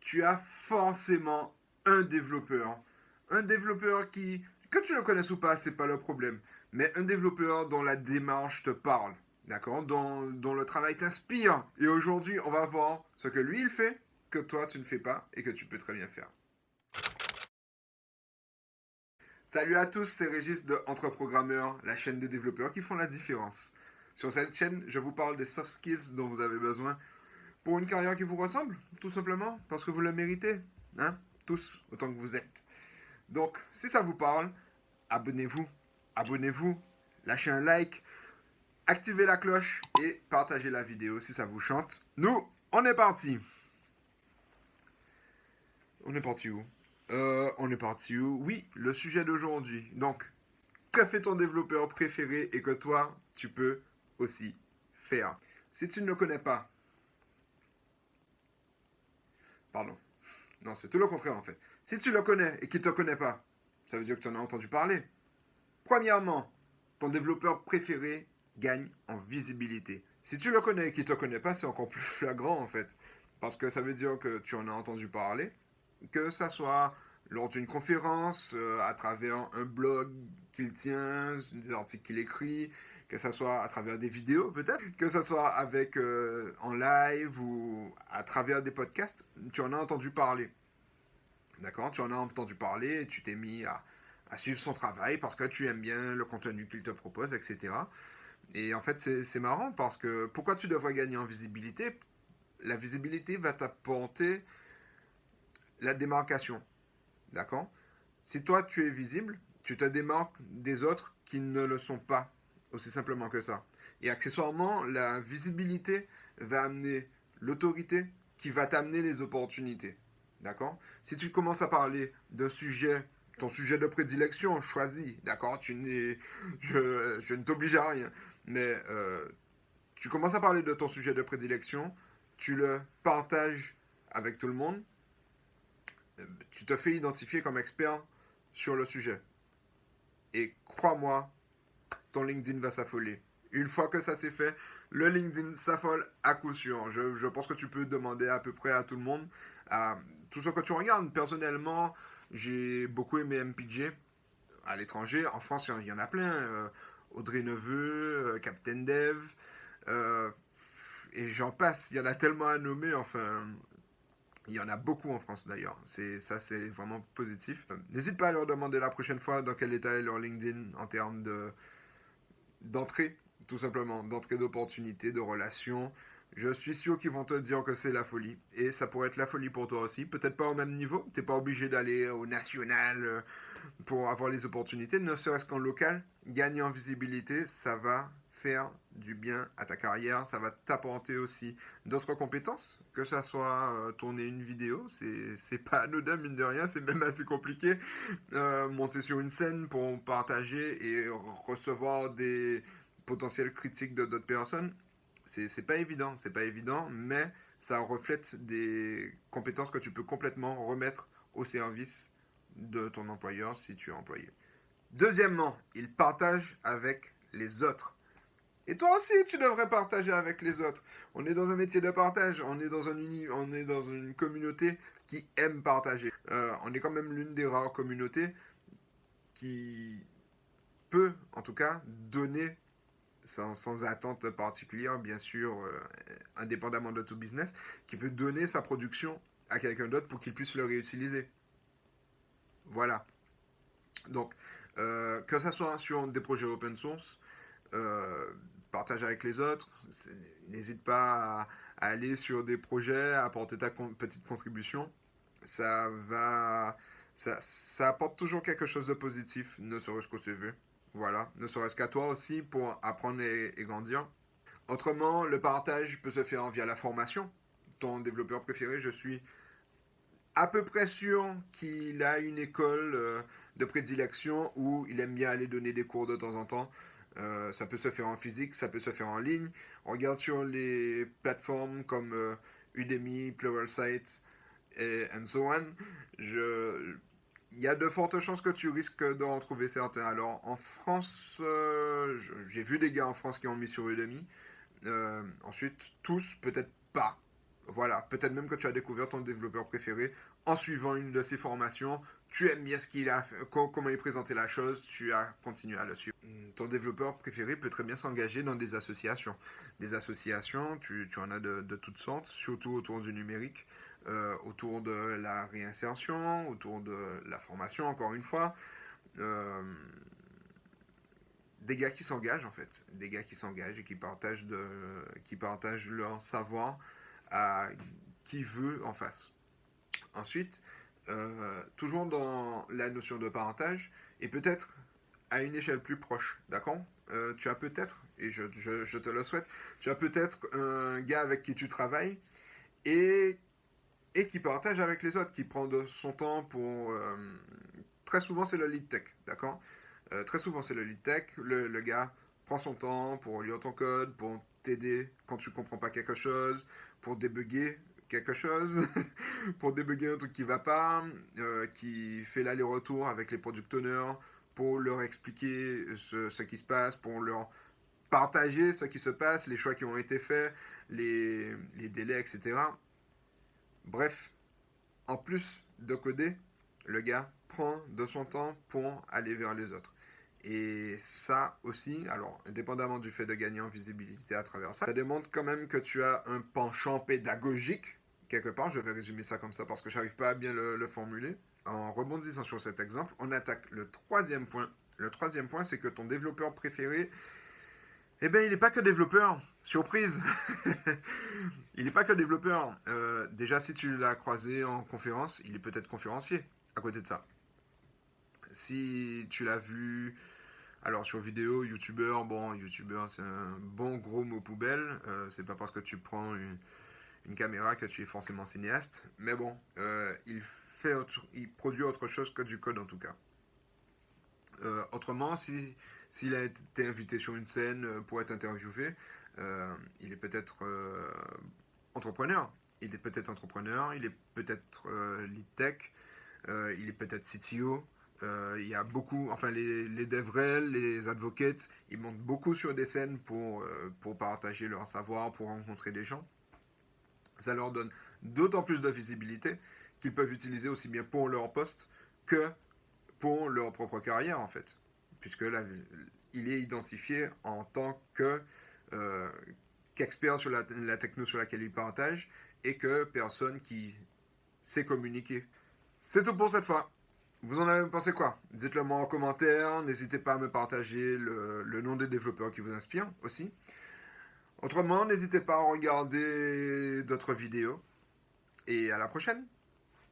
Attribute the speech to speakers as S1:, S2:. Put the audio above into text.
S1: tu as forcément un développeur. Un développeur que tu le connaisses ou pas, c'est pas le problème. Mais un développeur dont la démarche te parle, d'accord, dont le travail t'inspire. Et aujourd'hui, on va voir ce que lui, il fait, que toi, tu ne fais pas et que tu peux très bien faire. Salut à tous, c'est Régis de Entre Programmeurs, la chaîne des développeurs qui font la différence. Sur cette chaîne, je vous parle des soft skills dont vous avez besoin pour une carrière qui vous ressemble, tout simplement, parce que vous le méritez, hein, tous, autant que vous êtes. Donc, si ça vous parle, abonnez-vous, abonnez-vous, lâchez un like, activez la cloche et partagez la vidéo si ça vous chante. Nous, on est parti. On est parti où On est parti où Oui, le sujet d'aujourd'hui. Donc, que fait ton développeur préféré et que toi, tu peux aussi faire. Si tu ne le connais pas, pardon, non, c'est tout le contraire en fait. Si tu le connais et qu'il ne te connaît pas, ça veut dire que tu en as entendu parler. Premièrement, ton développeur préféré gagne en visibilité. Si tu le connais et qu'il ne te connaît pas, c'est encore plus flagrant en fait. Parce que ça veut dire que tu en as entendu parler, que ça soit lors d'une conférence, à travers un blog qu'il tient, des articles qu'il écrit, que ça soit à travers des vidéos peut-être, que ça soit avec en live ou à travers des podcasts, tu en as entendu parler. D'accord. Tu en as entendu parler et tu t'es mis à suivre son travail parce que tu aimes bien le contenu qu'il te propose, etc. Et en fait, c'est marrant parce que pourquoi tu devrais gagner en visibilité? La visibilité va t'apporter la démarcation. D'accord. Si toi, tu es visible, tu te démarques des autres qui ne le sont pas. Aussi simplement que ça. Et accessoirement, la visibilité va amener l'autorité qui va t'amener les opportunités. D'accord. Si tu commences à parler d'un sujet, ton sujet de prédilection, choisi, d'accord, je ne t'oblige à rien, mais tu commences à parler de ton sujet de prédilection, tu le partages avec tout le monde, tu te fais identifier comme expert sur le sujet. Et crois-moi, ton LinkedIn va s'affoler. Une fois que ça s'est fait, le LinkedIn s'affole à coup sûr. Je pense que tu peux demander à peu près à tout le monde, à tout ce que tu regardes. Personnellement, j'ai beaucoup aimé MPJ à l'étranger. En France, il y en a plein. Audrey Neveu, Captain Dev, euh, et j'en passe. Il y en a tellement à nommer. Enfin, il y en a beaucoup en France d'ailleurs. C'est vraiment positif. N'hésite pas à leur demander la prochaine fois dans quel état est leur LinkedIn en termes d'entrée, tout simplement, d'entrée d'opportunités, de relations. Je suis sûr qu'ils vont te dire que c'est la folie. Et ça pourrait être la folie pour toi aussi. Peut-être pas au même niveau. T'es pas obligé d'aller au national pour avoir les opportunités, ne serait-ce qu'en local. Gagner en visibilité, ça va faire du bien à ta carrière, ça va t'apporter aussi d'autres compétences, que ça soit tourner une vidéo, c'est pas anodin mine de rien, c'est même assez compliqué, monter sur une scène pour partager et recevoir des potentielles critiques de d'autres personnes, c'est pas évident, mais ça reflète des compétences que tu peux complètement remettre au service de ton employeur si tu es employé. Deuxièmement, il partage avec les autres. Et toi aussi, tu devrais partager avec les autres. On est dans un métier de partage, on est dans une communauté qui aime partager. On est quand même l'une des rares communautés qui peut, en tout cas, donner sans attente particulière, bien sûr, indépendamment de tout business, qui peut donner sa production à quelqu'un d'autre pour qu'il puisse le réutiliser. Voilà. Donc, que ce soit sur des projets open source, euh, partage avec les autres, n'hésite pas à aller sur des projets, à apporter ta petite contribution. Ça va, ça apporte toujours quelque chose de positif, ne serait-ce qu'au CV. Voilà, ne serait-ce qu'à toi aussi pour apprendre et grandir. Autrement, le partage peut se faire via la formation. Ton développeur préféré, je suis à peu près sûr qu'il a une école de prédilection où il aime bien aller donner des cours de temps en temps. Ça peut se faire en physique, ça peut se faire en ligne. Regarde sur les plateformes comme Udemy, Pluralsight et and so on. Il y a de fortes chances que tu risques d'en trouver certains. Alors en France, j'ai vu des gars en France qui ont mis sur Udemy. Ensuite, tous, peut-être pas. Voilà, peut-être même que tu as découvert ton développeur préféré en suivant une de ses formations. Tu aimes bien ce qu'il a, comment il présentait la chose, tu as continué à le suivre. Ton développeur préféré peut très bien s'engager dans des associations. Des associations, tu en as de toutes sortes, surtout autour du numérique, autour de la réinsertion, autour de la formation, encore une fois. Euh, des gars qui s'engagent en fait, des gars qui s'engagent et qui partagent leur savoir à qui veut en face. Ensuite, toujours dans la notion de parentage, et peut-être à une échelle plus proche, d'accord. Tu as peut-être, et je te le souhaite, tu as peut-être un gars avec qui tu travailles et, et qui partage avec les autres, qui prend de son temps pour... très souvent c'est le lead tech, d'accord. Très souvent c'est le lead tech, le gars prend son temps pour lire ton code, pour t'aider quand tu comprends pas quelque chose, pour débugger quelque chose, pour débugger un truc qui va pas, qui fait l'aller-retour avec les product owners, pour leur expliquer ce qui se passe, pour leur partager ce qui se passe, les choix qui ont été faits, les délais, etc. Bref, en plus de coder, le gars prend de son temps pour aller vers les autres. Et ça aussi, alors, indépendamment du fait de gagner en visibilité à travers ça, ça démontre quand même que tu as un penchant pédagogique, quelque part, je vais résumer ça comme ça parce que j'arrive pas à bien le formuler. En rebondissant sur cet exemple, on attaque le troisième point. Le troisième point, c'est que ton développeur préféré, eh ben, il n'est pas que développeur. Surprise. Il n'est pas que développeur. Déjà, si tu l'as croisé en conférence, il est peut-être conférencier à côté de ça. Si tu l'as vu, alors sur vidéo, youtubeur, bon, youtubeur c'est un bon gros mot poubelle. C'est pas parce que tu prends une caméra que tu es forcément cinéaste. Mais bon, il produit autre chose que du code en tout cas. Autrement, s'il a été invité sur une scène pour être interviewé, il est peut-être entrepreneur. Il est peut-être entrepreneur, il est peut-être lead tech, il est peut-être CTO. Il y a beaucoup, enfin les DevRel, les advocates, ils montent beaucoup sur des scènes pour partager leur savoir, pour rencontrer des gens. Ça leur donne d'autant plus de visibilité qu'ils peuvent utiliser aussi bien pour leur poste que pour leur propre carrière en fait. Puisque là, il est identifié en tant que qu'expert sur la techno sur laquelle il partage et que personne qui sait communiquer. C'est tout pour cette fois. Vous en avez pensé quoi? Dites-le moi en commentaire. N'hésitez pas à me partager le nom des développeurs qui vous inspirent aussi. Autrement, n'hésitez pas à regarder d'autres vidéos. Et à la prochaine!